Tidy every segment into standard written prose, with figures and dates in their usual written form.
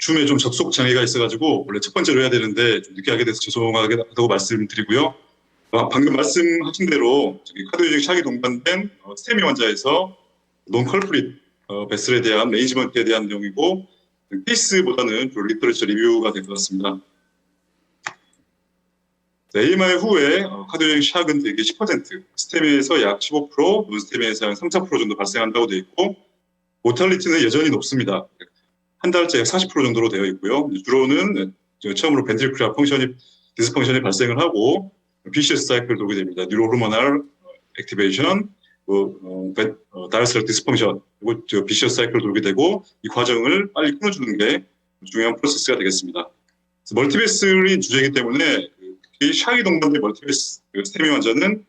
줌에 좀 접속 장애가 있어가지고 원래 첫 번째로 해야 되는데 좀 늦게 하게 돼서 죄송하다고 말씀드리고요. 방금 말씀하신 대로 카드 조직 샥이 동반된 스테미 환자에서 논 컬프릿 베슬에 대한 매니지먼트에 대한 내용이고 케이스보다는 좀 리터러처 리뷰가 될 것 같습니다. AMI 후에 카드 조직 샥은 대개 10%, 스테미에서 약 15%, 논스테미에서 한 3, 4% 정도 발생한다고 되어 있고 모탈리티는 여전히 높습니다. 한 달째 약 40% 정도로 되어 있고요. 주로는 처음으로 벤트리큘라 디스펑션이 발생을 하고 비시어스 사이클을 돌게 됩니다. 뉴로호르모널 액티베이션, 다이어스럴 디스펑션, 그리고 비시어스 사이클을 돌게 되고 이 과정을 빨리 끊어주는 게 중요한 프로세스가 되겠습니다. 멀티베슬이 주제이기 때문에 이 샥이 동반된 멀티베스 스테미 환자는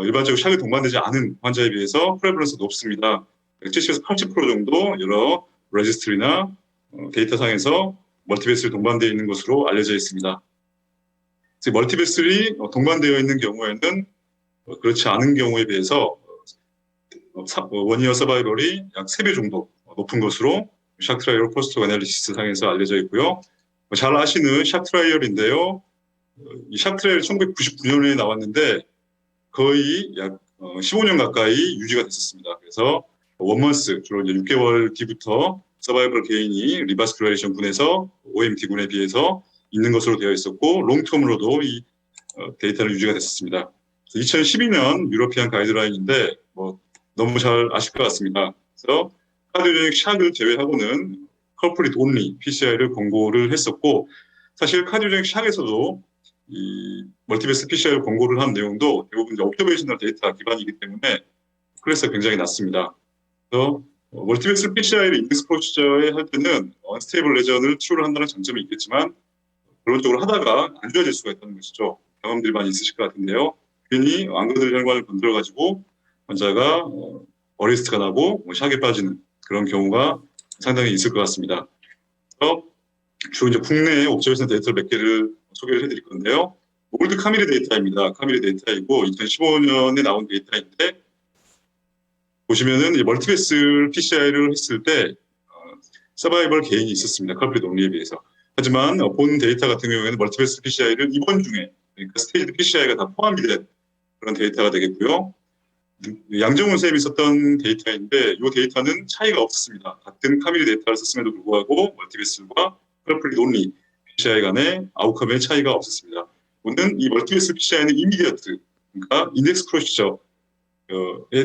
일반적으로 샥이 동반되지 않은 환자에 비해서 프레블런스가 높습니다. 70에서 80% 정도 여러 레지스트리나 데이터상에서 멀티베슬이 동반되어 있는 것으로 알려져 있습니다. 멀티베슬이 동반되어 있는 경우에는 그렇지 않은 경우에 비해서 원이어 서바이벌이 약 3배 정도 높은 것으로 샥 트라이얼 포스트 애널리시스 상에서 알려져 있고요. 잘 아시는 샥 트라이얼인데요. 이 샥 트라이얼 1999년에 나왔는데 거의 약 15년 가까이 유지가 됐었습니다. 그래서 원먼스, 주로 6개월 뒤부터 서바이벌 게인이 리바스큘레이션 군에서 OMT 군에 비해서 있는 것으로 되어 있었고 롱텀으로도 이 데이터는 유지가 됐었습니다. 2012년 유러피안 가이드라인인데 너무 잘 아실 것 같습니다. 그래서 카디오제닉 샥을 제외하고는 컬프릿 온리 PCI를 권고를 했었고 사실 카디오제닉 샥에서도 이 멀티베스 PCI를 권고를 한 내용도 대부분 옵저베이셔널 데이터 기반이기 때문에 클래스가 굉장히 낮습니다. 그래서 멀티베스 PCI를 인덱스 프로시저에 할 때는 언스테이블 레전을 치료를 한다는 장점이 있겠지만 결론적으로 하다가 안 좋아질 수가 있다는 것이죠. 경험들이 많이 있으실 것 같은데요. 괜히 안구들 혈관을 건드려가지고 환자가 어리스트가 나고 샥에 빠지는 그런 경우가 상당히 있을 것 같습니다. 그래서 주로 이제 국내에 옵저베이션 데이터를 몇 개를 소개를 해드릴 건데요. 올드 카미리 데이터입니다. 카미리 데이터이고 2015년에 나온 데이터인데 보시면은 멀티베슬 PCI를 했을 때 서바이벌 게인이 있었습니다. 컬프릿 온리에 비해서. 하지만 본 데이터 같은 경우에는 멀티베슬 PCI를 입원 중에 그러니까 스테이지 PCI가 다 포함이 된 그런 데이터가 되겠고요. 양정훈 쌤이 썼던 데이터인데 이 데이터는 차이가 없었습니다. 같은 카미리 데이터를 썼음에도 불구하고 멀티베슬과 컬프릿 온리 PCI 간의 아웃컴의 차이가 없었습니다. 오늘 이 멀티베슬 PCI는 이미디어트, 그러니까 인덱스 프로시저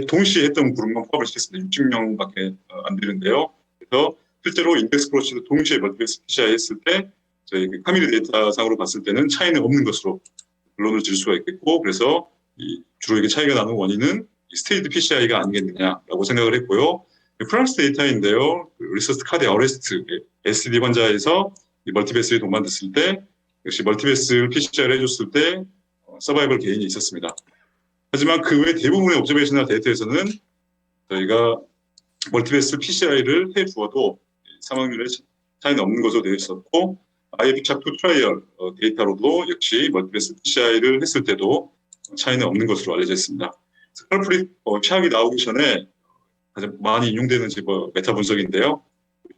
동시에 했던 그룹만 포함을 시켰습니다. 60명밖에 안 되는데요. 그래서 실제로 인덱스 프로시저 동시에 멀티베스 PCI 했을 때 저희 카미리 데이터상으로 봤을 때는 차이는 없는 것으로 결론을 질 수가 있겠고 그래서 주로 이게 차이가 나는 원인은 스테이드 PCI가 아니겠느냐라고 생각을 했고요. 프랑스 데이터인데요. 리서스 카드 어레스트 SD 환자에서 멀티베스에 동반됐을 때 역시 멀티베스 PCI를 해줬을 때 서바이벌 게인이 있었습니다. 하지만 그 외 대부분의 옵저베이셔널 데이터에서는 저희가 멀티베스 PCI를 해주어도 사망률에 차이는 없는 것으로 되어 있었고 IFCHAP2 트라이얼 데이터로도 역시 멀티베스 PCI를 했을 때도 차이는 없는 것으로 알려져 있습니다. 컬프릿 샥이 나오기 전에 가장 많이 인용되는 메타 분석인데요.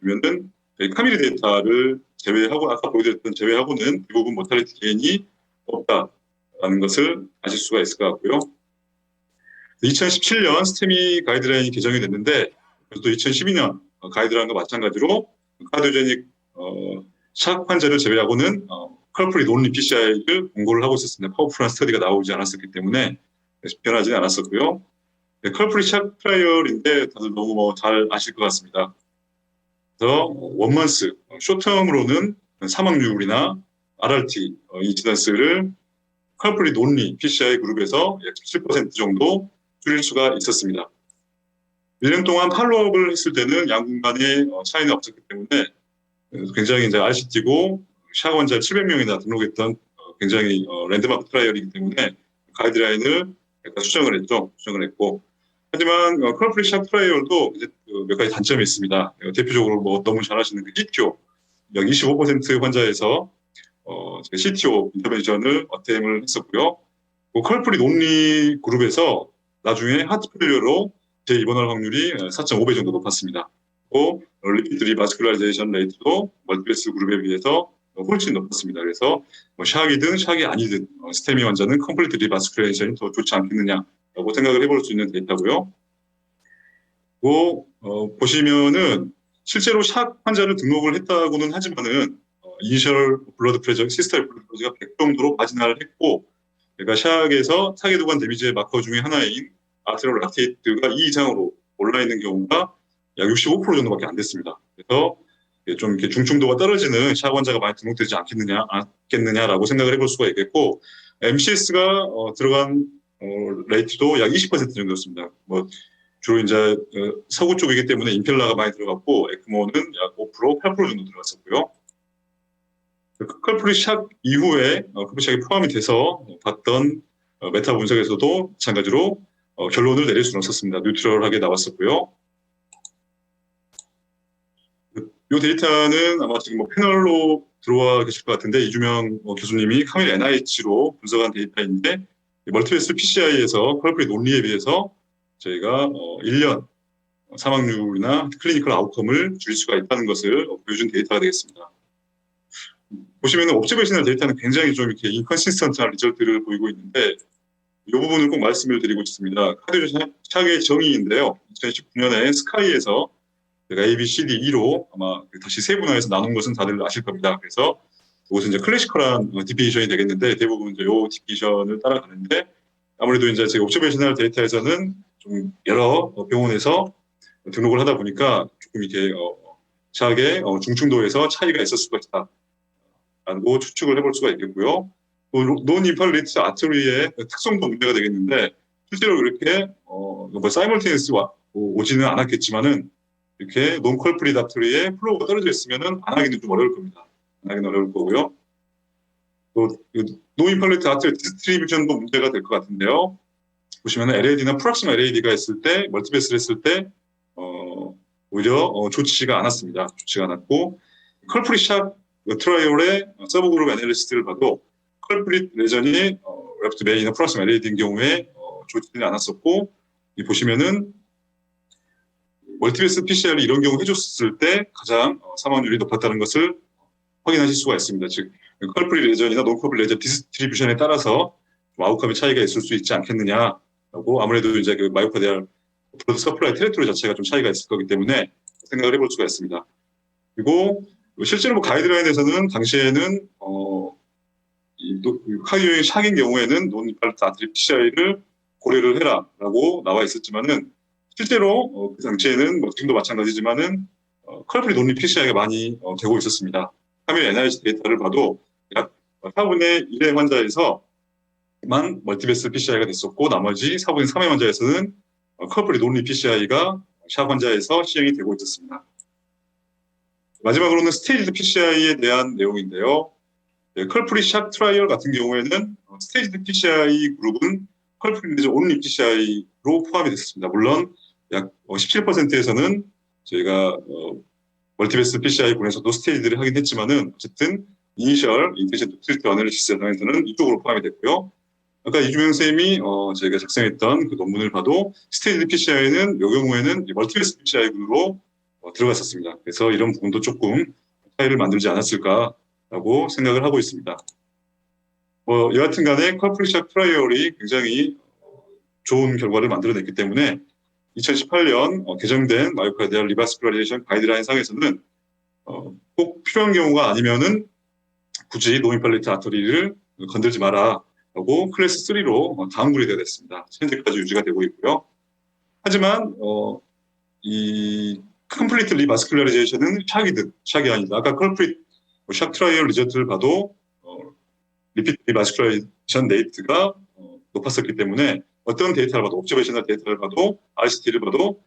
보면은 카미리 데이터를 제외하고 아까 보여드렸던 제외하고는 대부분 모탈리티 게인이 없다라는 것을 아실 수가 있을 것 같고요. 2017년 스테미 가이드라인이 개정이 됐는데 또 2012년 가이드라인과 마찬가지로 카디오제닉 샥 환자를 제외하고는 컬프릿 온리 PCI를 공고를 하고 있었습니다. 파워풀한 스터디가 나오지 않았었기 때문에 변하지 않았었고요. 컬프릿 샥 트라이얼인데 다들 너무 잘 아실 것 같습니다. 그래서 원먼스, 쇼텀으로는 사망률이나 RRT 인시던스를 컬프릿 온리 PCI 그룹에서 약 17% 정도 줄일 수가 있었습니다. 1년 동안 팔로업을 했을 때는 양군 간에 차이는 없었기 때문에 굉장히 이제 RCT고 샥 환자 700명이나 등록했던 굉장히 랜드마크 트라이얼이기 때문에 가이드라인을 약간 수정을 했고 하지만 컬프릿 샥 트라이얼도 이제 몇 가지 단점이 있습니다. 대표적으로 너무 잘 아시는 그 CTO 약 25% 환자에서 CTO 인터벤션을 어템을 했었고요. 컬프릿 온리 그룹에서 나중에 하트 페일러로 재입원할 확률이 4.5배 정도 높았습니다. 또 리피트 리바스큘라이제이션 레이트도 멀티베스 그룹에 비해서 훨씬 높았습니다. 그래서 샥이든 샥이 아니든 스테미 환자는 컴플리트 리바스큘라이제이션이 더 좋지 않겠느냐라고 생각을 해볼 수 있는 데이터고요. 보시면은 실제로 샥 환자를 등록을 했다고는 하지만은 이니셜 블러드 프레셔, 시스템 블러드 프레셔가 100 정도로 마지나를 했고, 그러니까 샥에서 사계도관 데미지의 마커 중에 하나인 아테리얼 락테이트가 2 이상으로 올라 있는 경우가 약 65% 정도밖에 안 됐습니다. 그래서 좀 이렇게 중증도가 떨어지는 샥 환자가 많이 등록되지 않겠느냐라고 생각을 해볼 수가 있겠고, MCS가 들어간 레이트도 약 20% 정도였습니다. 주로 이제 서구 쪽이기 때문에 임펠라가 많이 들어갔고, 에크모는 약 5%, 8% 정도 들어갔었고요. 컬프리 샥 이후에 컬프리 샥이 포함이 돼서 봤던 메타 분석에서도 마찬가지로 결론을 내릴 수는 없었습니다. 뉴트럴하게 나왔었고요. 이 데이터는 아마 지금 패널로 들어와 계실 것 같은데, 이주명 교수님이 카밀 NIH로 분석한 데이터인데, 멀티베스 PCI에서 컬프리 논리에 비해서 저희가 1년 사망률이나 클리니컬 아웃컴을 줄일 수가 있다는 것을 보여준 데이터가 되겠습니다. 보시면 옵저베이셔널 데이터는 굉장히 좀 이렇게 인컨시스턴트한 리절트를 보이고 있는데, 이 부분을 꼭 말씀을 드리고 싶습니다. 카디오 샥의 정의인데요. 2019년에 스카이에서 제가 A, B, C, D, E로 아마 다시 세분화해서 나눈 것은 다들 아실 겁니다. 그래서 이것은 이제 클래시컬한 디비전이 되겠는데, 대부분 이제 이 디비전을 따라가는데, 아무래도 이제 제가 옵저베이셔널 데이터에서는 좀 여러 병원에서 등록을 하다 보니까 조금 이렇게 샥의 중증도에서 차이가 있을 수가 있다. 라고 추측을 해볼 수가 있겠고요. 논 임팔리트 아트리의 특성도 문제가 되겠는데, 실제로 이렇게 사이멀테니스 오지는 않았겠지만은 이렇게 논 컬프릿 아트리의 플로우가 떨어져 있으면은 안 하기는 좀 어려울 겁니다. 안 하기는 어려울 거고요. 또 논 임팔리트 아트리 디스트리뷰션도 문제가 될 것 같은데요. 보시면은 LAD나 프락시마 LAD가 있을 때, 멀티베스를 했을 때 오히려 좋지가 않았습니다. 좋지가 않았고, 컬프릿 샥 트라이얼의 서브그룹 애널리시스를 봐도 컬프릿 레전이 레프트 메인이나 프락시마 LAD인 경우에 좋지는 않았었고, 보시면은 멀티베스 PCR이 이런 경우 해줬을 때 가장 사망률이 높았다는 것을 확인하실 수가 있습니다. 즉, 컬프릿 레전이나 논컬프릿 레전 디스트리뷰션에 따라서 아웃컴의 차이가 있을 수 있지 않겠느냐라고, 아무래도 이제 그 마이오카디알 블러드 서플라이 테리토리 자체가 좀 차이가 있을 거기 때문에 생각을 해볼 수가 있습니다. 그리고 실제로 가이드라인에서는 당시에는 카디오의 샥인 경우에는 논임팔리트 아트리 PCI를 고려를 해라라고 나와 있었지만은, 실제로 그 당시에는 지금도 마찬가지지만은 컬프릿 논리 PCI가 많이 되고 있었습니다. 카밀 NIH 데이터를 봐도 약 4분의 1의 환자에서만 멀티베스 PCI가 됐었고, 나머지 4분의 3의 환자에서는 컬프릿 논리 PCI가 샥 환자에서 시행이 되고 있었습니다. 마지막으로는 스테이지드 PCI에 대한 내용인데요. 컬프릿 샥 트라이얼 같은 경우에는 스테이지드 PCI 그룹은 컬프릿 레전 온리 PCI로 포함이 됐습니다. 물론 약 17%에서는 저희가 멀티베스 PCI 군에서도 스테이지를 하긴 했지만은, 어쨌든 이니셜 인텐션 트리트 어널리시스에서는 이쪽으로 포함이 됐고요. 아까 이주명 쌤이 저희가 작성했던 그 논문을 봐도 스테이지드 PCI는 이 경우에는 멀티베스 PCI 군으로 들어갔었습니다. 그래서 이런 부분도 조금 차이를 만들지 않았을까라고 생각을 하고 있습니다. 여하튼 간에 컬프릿 샥 트라이얼이 굉장히 좋은 결과를 만들어냈기 때문에 2018년 개정된 마이오카디알 리바스큘라이제이션 가이드라인 상에서는 꼭 필요한 경우가 아니면은 굳이 노인팔리트 아터리를 건들지 마라라고 클래스 3로 다운그레이드가 됐습니다. 현재까지 유지가 되고 있고요. 하지만 이 컴플리트 리바스큘라이제이션은 샥이 아니다. 아까 컬프릿 샥 트라이얼 리저트를 봐도 리피트 리바스큘라이제이션 레이트가 높았었기 때문에, 어떤 데이터를 봐도, 옵저베이셔널 데이터를 봐도, RCT를 봐도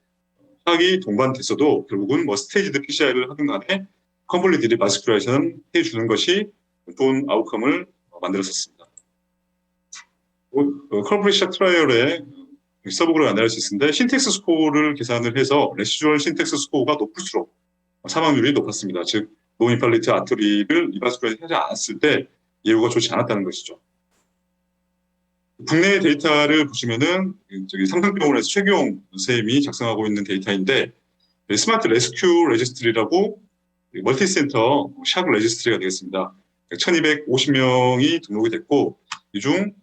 샥이 동반됐어도 결국은 스테이지드 PCI를 하든 간에 컴플리트 리바스큘라이제이션 해주는 것이 좋은 아웃컴을 만들었었습니다. 컬프릿 샥 트라이얼의 서브그룹 애널리시스인데, 신텍스 스코어를 계산을 해서 레시듀얼 신텍스 스코어가 높을수록 사망률이 높았습니다. 즉, 노인팔리트 아트리를 리바스큘라이제이션 하지 않았을 때 예후가 좋지 않았다는 것이죠. 국내 데이터를 보시면은 저기 삼성병원에서 최규용 선생님이 작성하고 있는 데이터인데, 스마트 레스큐 레지스트리라고 멀티센터 샥 레지스트리가 되겠습니다. 1250명이 등록이 됐고, 이 중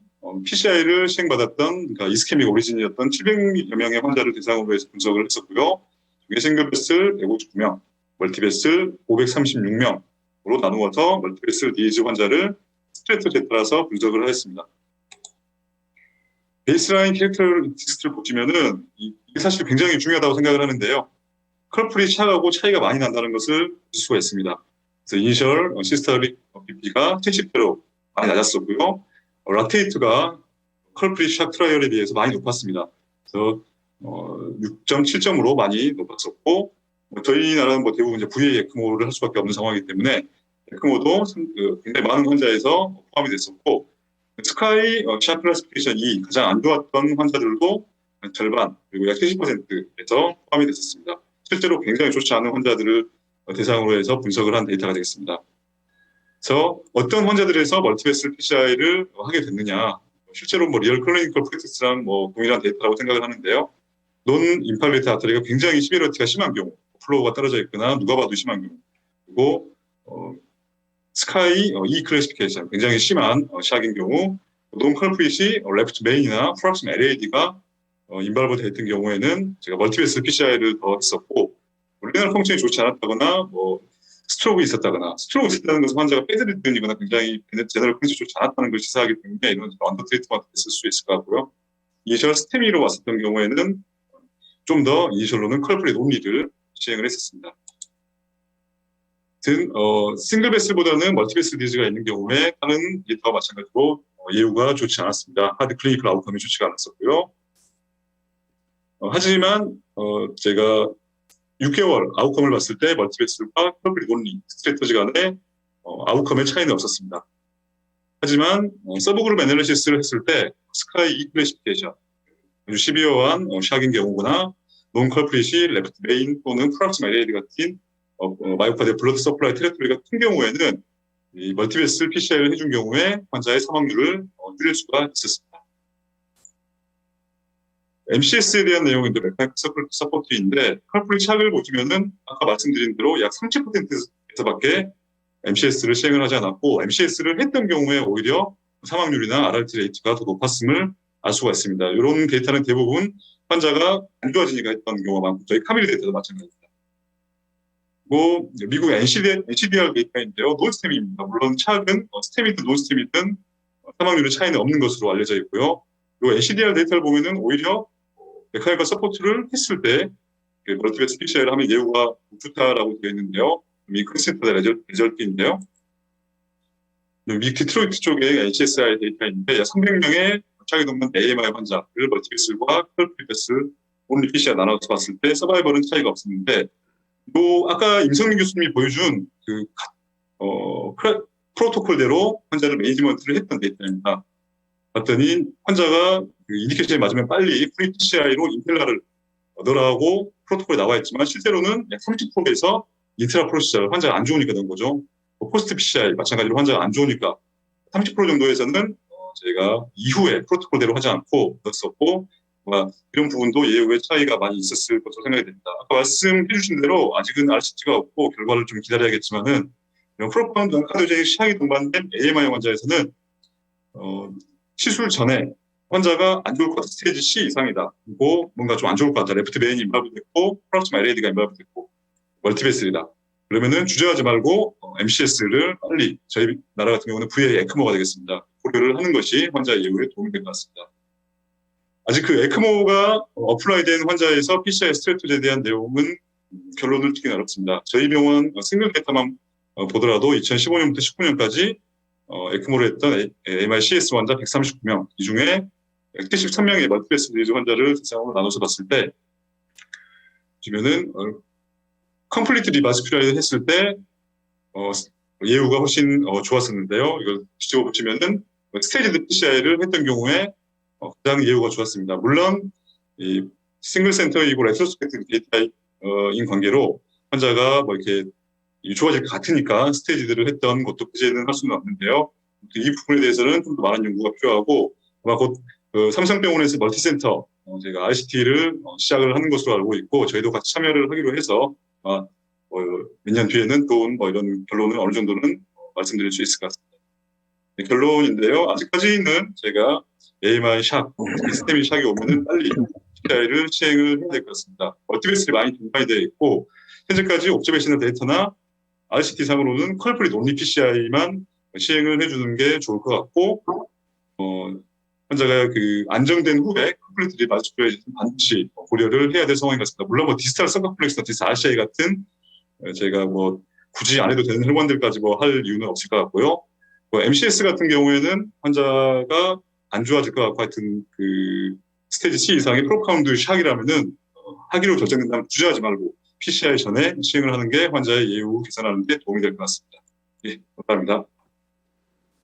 PCI를 시행받았던, 그러니까 이스케믹 오리진이었던 700여 명의 환자를 대상으로 해서 분석을 했었고요. 중에 싱글베슬 159명, 멀티베슬 536명으로 나누어서 멀티베슬 니즈 환자를 스트레이트에 따라서 분석을 했습니다. 베이스라인 캐릭터리스틱스를 보시면은 이게 사실 굉장히 중요하다고 생각을 하는데요. 컬플이 차가고 차이가 많이 난다는 것을 볼 수가 있습니다. 그래서 이니셜 시스터릭 BP가 70대로 많이 낮았었고요. 라테이트가 컬플이 샥 트라이얼에 비해서 많이 높았습니다. 그래서 6.7점으로 많이 높았었고, 저희 나라는 대부분 이제 VA 에크모를 할 수밖에 없는 상황이기 때문에 에크모도 굉장히 많은 환자에서 포함이 됐었고, 스카이 샥 클래시피케이션 2 가장 안 좋았던 환자들도 절반 그리고 약 70%에서 포함이 됐었습니다. 실제로 굉장히 좋지 않은 환자들을 대상으로 해서 분석을 한 데이터가 되겠습니다. 그래서 어떤 환자들에서 멀티베슬 PCI를 하게 됐느냐, 실제로 리얼 클리니컬 프랙티스랑 동일한 데이터라고 생각을 하는데요. 논 임팔레이트 아터리가 굉장히 시비러티가 심한 경우, 플로우가 떨어져 있거나 누가 봐도 심한 경우, 그리고 스카이 E 클래시피케이션 굉장히 심한 샥인 경우, 논 컬프릿이 레프트 메인이나 프락심 LAD가 인발브 되어 있던 경우에는 제가 멀티베슬 PCI를 더 했었고, 리널 펑션이 좋지 않았다거나 스트로크 있었다거나, 스트로크 있었다는 것은 환자가 베드리든이거나 굉장히 제너럴 컨디션이 좋지 않았다는 것을 시사하기 때문에 이런 언더 트리트먼트 됐을 수 있을 것 같고요. 이니셜 스테미로 왔었던 경우에는 좀 더 이니셜로는 컬프릿 온리를 시행을 했었습니다. 싱글 베슬보다는 멀티베슬 디즈가 있는 경우에 다른 데이터와 마찬가지로 예후가 좋지 않았습니다. 하드 클리니컬 아웃컴이 좋지가 않았었고요. 하지만 제가 6개월 아웃컴을 봤을 때 멀티베슬과 컬프릿 온리 스트레이터즈 간의 아웃컴의 차이는 없었습니다. 하지만 서브그룹 애널리시스를 했을 때 스카이 E 클래시피케이션 아주 시비어한 샥인 경우거나 논 컬프릿이 레프트 메인 또는 프락심 LAD 같은 마이오카디아 블러드 서플라이 테리토리가 큰 경우에는 이 멀티베슬 PCI를 해준 경우에 환자의 사망률을 줄일 수가 있었습니다. MCS에 대한 내용인데 메카닉 서포트인데 컬프릿 샥을 보시면은 아까 말씀드린 대로 약 30%에서밖에 MCS를 시행을 하지 않았고, MCS를 했던 경우에 오히려 사망률이나 RRT 레이트가 더 높았음을 알 수가 있습니다. 이런 데이터는 대부분 환자가 안 좋아지니까 했던 경우가 많고, 저희 카밀 데이터도 마찬가지입니다. 그리고 미국 NCDR 데이터인데요. 논스템입니다. 물론 샥은 스템이든 논스템이든 사망률의 차이는 없는 것으로 알려져 있고요. 그리고 NCDR 데이터를 보면은 오히려 메카니컬 서포트를 했을 때 멀티베슬 PCI를 하면 예후가 좋다라고 되어 있는데요. 미 크리센터 레저트인데요. 미 디트로이트 쪽에 HSI 데이터인데 약 300명의 차기 동반 AMI 환자를 멀티베슬과 컬프릿베슬 온리 PCI 나눠서 봤을 때 서바이벌은 차이가 없었는데, 아까 임성민 교수님이 보여준 프로토콜대로 환자를 매니지먼트를 했던 데이터입니다. 봤더니 환자가 인디케이션이 맞으면 빨리 프리 PCI로 임펠라를 넣으라고 프로토콜에 나와 있지만 실제로는 약 30%에서 인트라 프로시저를 환자가 안 좋으니까 넣은 거죠. 포스트 PCI 마찬가지로 환자가 안 좋으니까 30% 정도에서는 저희가 이후에 프로토콜대로 하지 않고 넣었었고, 이런 부분도 예후의 차이가 많이 있었을 것으로 생각이 됩니다. 아까 말씀해 주신 대로 아직은 RCT가 없고 결과를 좀 기다려야겠지만은 프로파운드 카디오제닉 시향이 동반된 AMI 환자에서는 시술 전에 환자가 안 좋을 것 같아, 스테이지 C 이상이다. 그리고 뭔가 좀 안 좋을 것 같다. 레프트 메인이 인발브 됐고, 프락심 LAD가 인발브 됐고, 멀티베슬이다. 그러면은 주저하지 말고 MCS를 빨리, 저희 나라 같은 경우는 VA 에크모가 되겠습니다. 고려를 하는 것이 환자 예후에 도움이 될 것 같습니다. 아직 그 에크모가 어플라이된 환자에서 PCI 스트레이트에 대한 내용은 결론을 짓기는 어렵습니다. 저희 병원 싱글 데이터만 보더라도 2015년부터 19년까지 에크모를 했던 MI CS 환자 139명, 이 중에 73명의 멀티베슬 디즈 환자를 대상으로 나눠서 봤을 때 보면은 컴플리트 리바스큐라를 했을 때 예후가 훨씬 좋았었는데요. 이걸 지적으로 보시면은 스테이지드 PCI를 했던 경우에 가장 예후가 좋았습니다. 물론 이 싱글 센터이고 레트로스펙티브 데이터인 관계로 환자가 이렇게 좋아질 것 같으니까 스테이지들을 했던 것도 그제는 할 수는 없는데요. 이 부분에 대해서는 좀 더 많은 연구가 필요하고, 아마 곧 삼성병원에서 멀티센터 제가 RCT를 시작을 하는 것으로 알고 있고 저희도 같이 참여를 하기로 해서 몇 년 뒤에는 또 이런 결론을 어느 정도는 말씀드릴 수 있을 것 같습니다. 네, 결론인데요. 아직까지는 제가 AMI 샥, 스테미 샥이 오면은 빨리 PCI를 시행을 해야 될 것 같습니다. 멀티베이스들이 많이 동반이 되어 있고 현재까지 옵저베이션 데이터나 RCT 상으로는 컬프릿 온리 PCI만 시행을 해주는 게 좋을 것 같고 환자가 그 안정된 후에 컬프릿들이 마주쳐야 반드시 고려를 해야 될 상황인 것 같습니다. 물론 디지털 서커플렉스나 디지털 RCI 같은 제가 굳이 안 해도 되는 혈관들까지 할 이유는 없을 것 같고요. MCS 같은 경우에는 환자가 안 좋아질 것 같고 하여튼 그 스테이지 C 이상의 프로파운드 샥이라면은 하기로 결정된다면 주저하지 말고 PCI 전에 시행을 하는 게 환자의 예후 개선하는 데 도움이 될 것 같습니다. 예, 감사합니다.